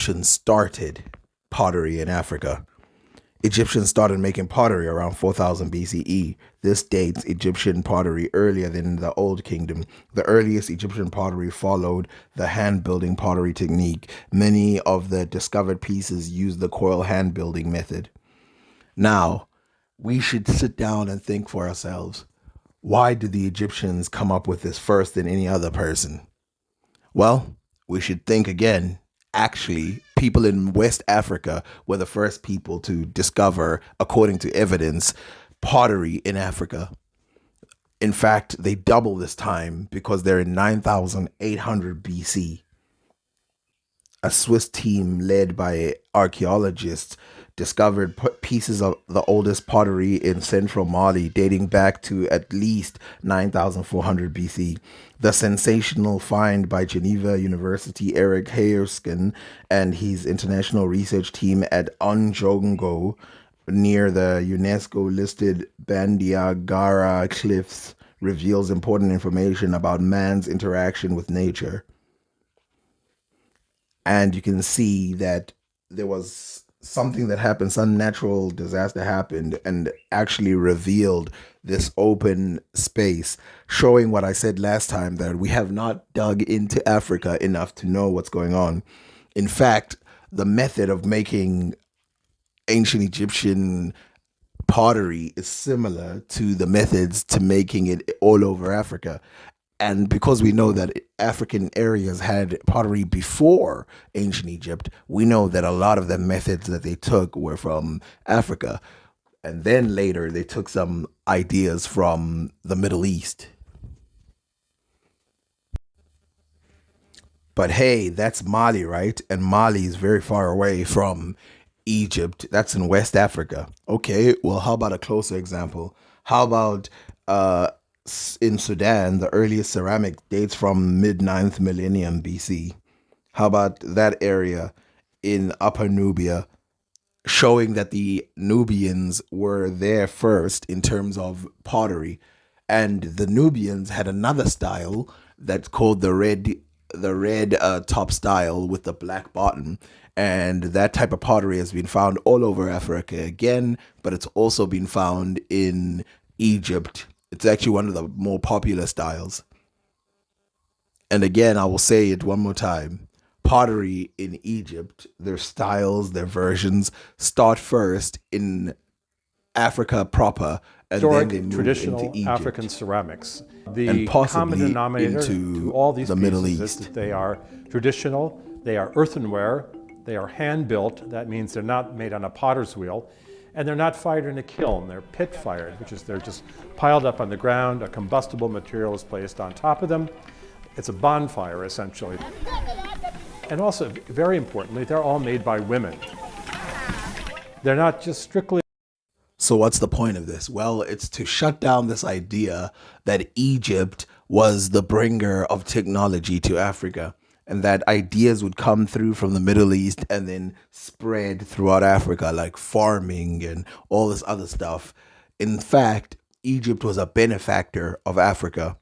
Egyptians started pottery in Africa. Egyptians started making pottery around 4000 BCE. This dates Egyptian pottery earlier than the Old Kingdom. The earliest Egyptian pottery followed the hand building pottery technique. Many of the discovered pieces use the coil hand building method. Now, we should sit down and think for ourselves, why did the Egyptians come up with this first than any other person? Well, we should think again. Actually, people in West Africa were the first people to discover, according to evidence, pottery in Africa. In fact, they double this time because they're in 9800 BC. A Swiss team led by archaeologists discovered pieces of the oldest pottery in central Mali dating back to at least 9400 BC. The sensational find by Geneva University Eric Heyersken and his international research team at Onjongo near the UNESCO listed Bandiagara cliffs reveals important information about man's interaction with nature. And you can see that there was something that happened, some natural disaster happened and actually revealed this open space, showing what I said last time, that we have not dug into Africa enough to know what's going on. In fact, the method of making ancient Egyptian pottery is similar to the methods to making it all over Africa. And because we know that African areas had pottery before ancient Egypt, we know that a lot of the methods that they took were from Africa. And then later they took some ideas from the Middle East. But hey, that's Mali, right? And Mali is very far away from Egypt. That's in West Africa. Okay, well, how about a closer example? How about in Sudan, the earliest ceramic dates from mid ninth millennium BC. How about that area in Upper Nubia, showing that the Nubians were there first in terms of pottery, and the Nubians had another style that's called the red top style with the black bottom. And that type of pottery has been found all over Africa again, but it's also been found in Egypt. It's actually one of the more popular styles. And again, I will say it one more time. Pottery in Egypt, their styles, their versions start first in Africa proper, and then they Historic, move into traditional African Egypt ceramics. and The common possibly denominator to into all these the Middle pieces is East. that they are traditional, they are earthenware, they are hand built. That means they're not made on a potter's wheel, and they're not fired in a kiln. They're pit fired, which is they're just piled up on the ground. A combustible material is placed on top of them. It's a bonfire essentially. And also, very importantly, they're all made by women. They're not just strictly. So, what's the point of this? Well, it's to shut down this idea that Egypt was the bringer of technology to Africa, and that ideas would come through from the Middle East and then spread throughout Africa, like farming and all this other stuff. In fact, Egypt was a benefactor of Africa.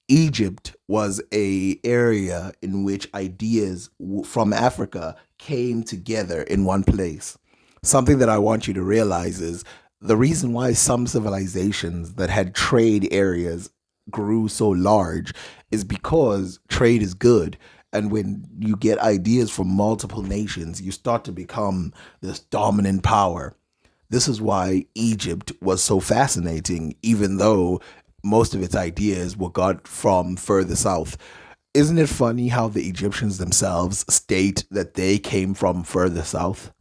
Egypt was a area in which ideas from Africa came together in one place. Something that I want you to realize is the reason why some civilizations that had trade areas grew so large is because trade is good. And when you get ideas from multiple nations, you start to become this dominant power. This is why Egypt was so fascinating, even though most of its ideas were got from further south. Isn't it funny how the Egyptians themselves state that they came from further south?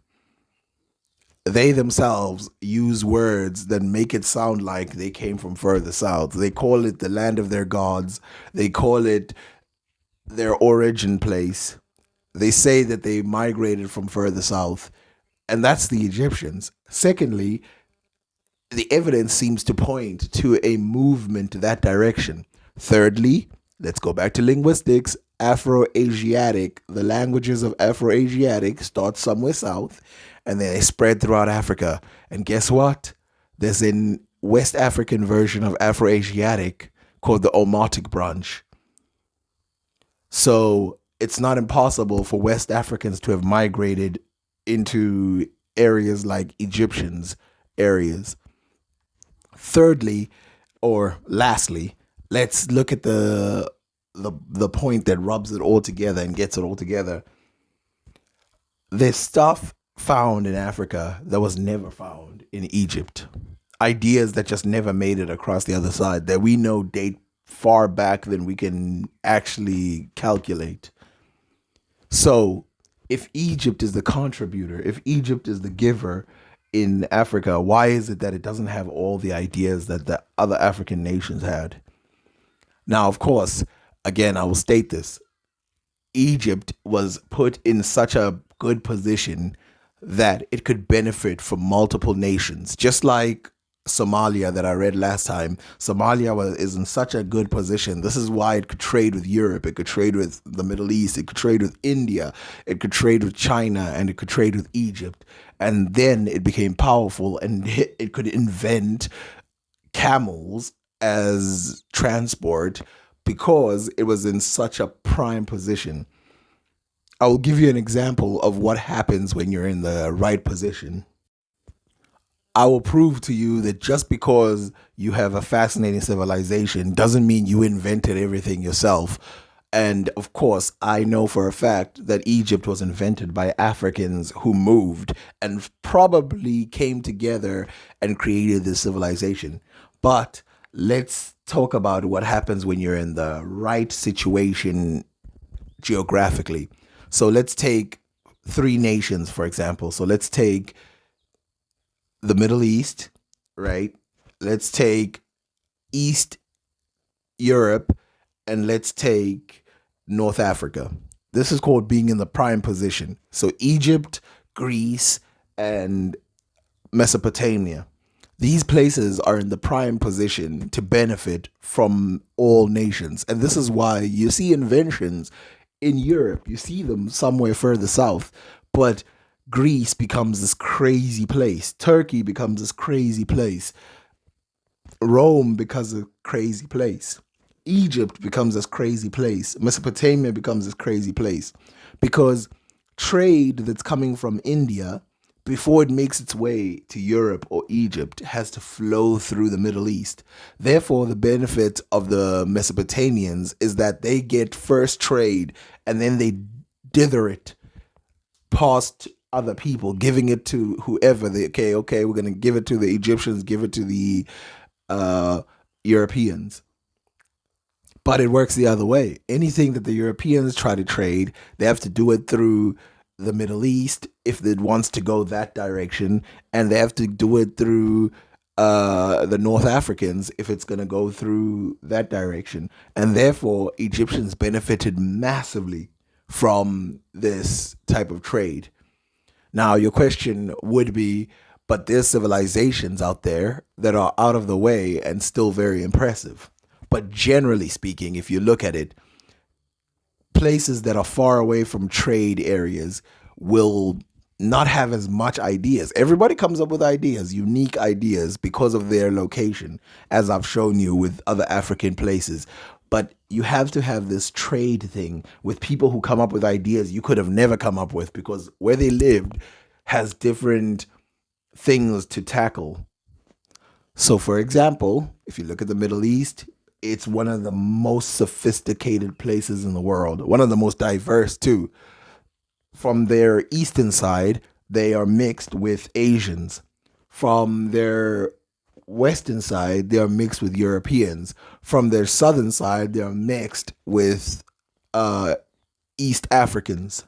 They themselves use words that make it sound like they came from further south. They call it the land of their gods. They call it their origin place. They say that they migrated from further south, and that's the Egyptians. Secondly, the evidence seems to point to a movement to that direction. Thirdly, let's go back to linguistics. Afro-Asiatic, the languages of Afro-Asiatic start somewhere south and then they spread throughout Africa. And guess what? There's a West African version of Afro-Asiatic called the Omotic branch. So it's not impossible for West Africans to have migrated into areas like Egyptians' areas. Thirdly, or lastly, let's look at the point that rubs it all together and gets it all together. There's stuff found in Africa that was never found in Egypt. Ideas that just never made it across the other side that we know date far back than we can actually calculate. So, if Egypt is the contributor, if Egypt is the giver in Africa, why is it that it doesn't have all the ideas that the other African nations had? Now, of course, again, I will state this. Egypt was put in such a good position that it could benefit from multiple nations, just like Somalia that I read last time. Is in such a good position. This is why it could trade with Europe, it could trade with the Middle East, it could trade with India, it could trade with China, and it could trade with Egypt. And then it became powerful and it could invent camels as transport because it was in such a prime position. I will give you an example of what happens when you're in the right position. I will prove to you that just because you have a fascinating civilization doesn't mean you invented everything yourself. And of course, I know for a fact that Egypt was invented by Africans who moved and probably came together and created this civilization. But let's talk about what happens when you're in the right situation geographically. So let's take three nations, for example. So let's take the Middle East, right? Let's take East Europe, and let's take North Africa. This is called being in the prime position. So Egypt, Greece, and Mesopotamia. These places are in the prime position to benefit from all nations. And this is why you see inventions in Europe. You see them somewhere further south, but Greece becomes this crazy place. Turkey becomes this crazy place. Rome becomes a crazy place. Egypt becomes this crazy place. Mesopotamia becomes this crazy place because trade that's coming from India before it makes its way to Europe or Egypt has to flow through the Middle East. Therefore, the benefit of the Mesopotamians is that they get first trade and then they dither it past other people, giving it to whoever they okay, we're gonna give it to the Egyptians, give it to the Europeans. But it works the other way. Anything that the Europeans try to trade, they have to do it through the Middle East if it wants to go that direction, and they have to do it through the North Africans if it's going to go through that direction. And therefore, Egyptians benefited massively from this type of trade. Now, your question would be, but there's civilizations out there that are out of the way and still very impressive. But generally speaking, if you look at it, places that are far away from trade areas will not have as much ideas. Everybody comes up with ideas, unique ideas, because of their location, as I've shown you with other African places. But you have to have this trade thing with people who come up with ideas you could have never come up with because where they lived has different things to tackle. So, for example, if you look at the Middle East, it's one of the most sophisticated places in the world, one of the most diverse too. From their eastern side, they are mixed with Asians. From their western side, they are mixed with Europeans. From their southern side, they are mixed with East Africans.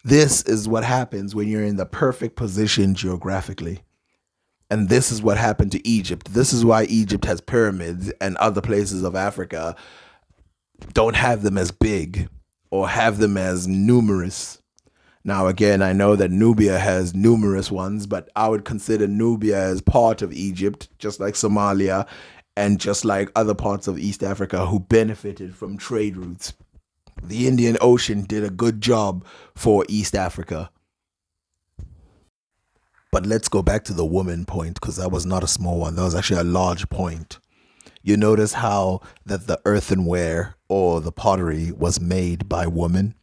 This is what happens when you're in the perfect position geographically. And this is what happened to Egypt. This is why Egypt has pyramids and other places of Africa don't have them as big or have them as numerous. Now, again, I know that Nubia has numerous ones, but I would consider Nubia as part of Egypt, just like Somalia and just like other parts of East Africa who benefited from trade routes. The Indian Ocean did a good job for East Africa. But let's go back to the woman point, because that was not a small one. That was actually a large point. You notice how that the earthenware or the pottery was made by women.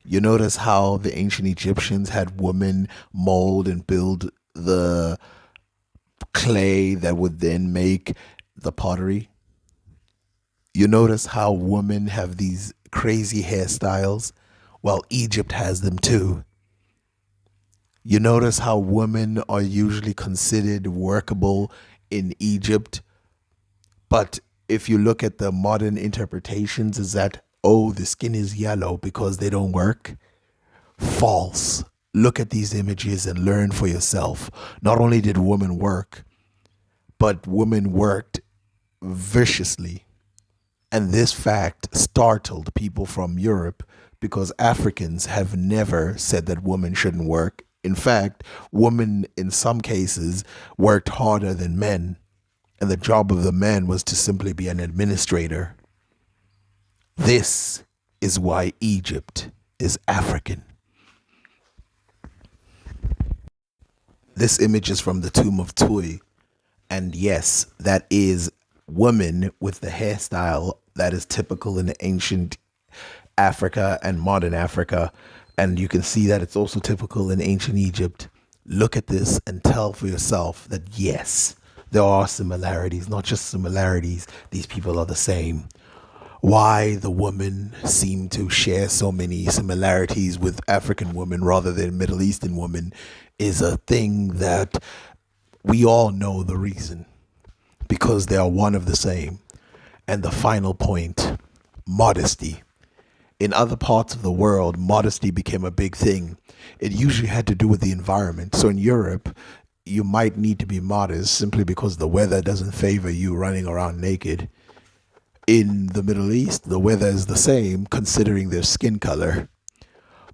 You notice how the ancient Egyptians had women mold and build the clay that would then make the pottery. You notice how women have these crazy hairstyles? Well, Egypt has them too. You notice how women are usually considered workable in Egypt, but if you look at the modern interpretations, is that, oh, the skin is yellow because they don't work? False. Look at these images and learn for yourself. Not only did women work, but women worked viciously. And this fact startled people from Europe because Africans have never said that women shouldn't work. In fact, women in some cases worked harder than men, and the job of the man was to simply be an administrator. This is why Egypt is African. This image is from the tomb of Tui. And yes, that is women with the hairstyle that is typical in ancient Africa and modern Africa. And you can see that it's also typical in ancient Egypt. Look at this and tell for yourself that yes, there are similarities, not just similarities, these people are the same. Why the women seem to share so many similarities with African women rather than Middle Eastern women is a thing that we all know the reason, because they are one of the same. And the final point, modesty. In other parts of the world, modesty became a big thing. It usually had to do with the environment. So in Europe, you might need to be modest simply because the weather doesn't favor you running around naked. In the Middle East, the weather is the same considering their skin color.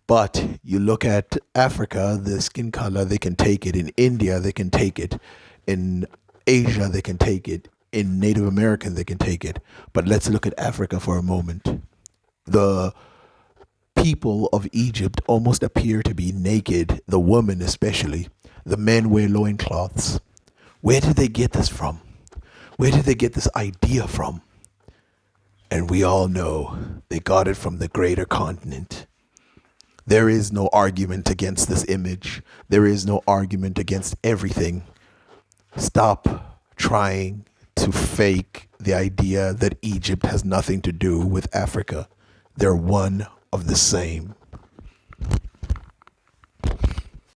But you look at Africa, the skin color, they can take it. In India, they can take it. In Asia, they can take it. In Native American, they can take it. But let's look at Africa for a moment. The people of Egypt almost appear to be naked, the women especially. The men wear loincloths. Where did they get this from? Where did they get this idea from? And we all know they got it from the greater continent. There is no argument against this image. There is no argument against everything. Stop trying to fake the idea that Egypt has nothing to do with Africa. They're one of the same.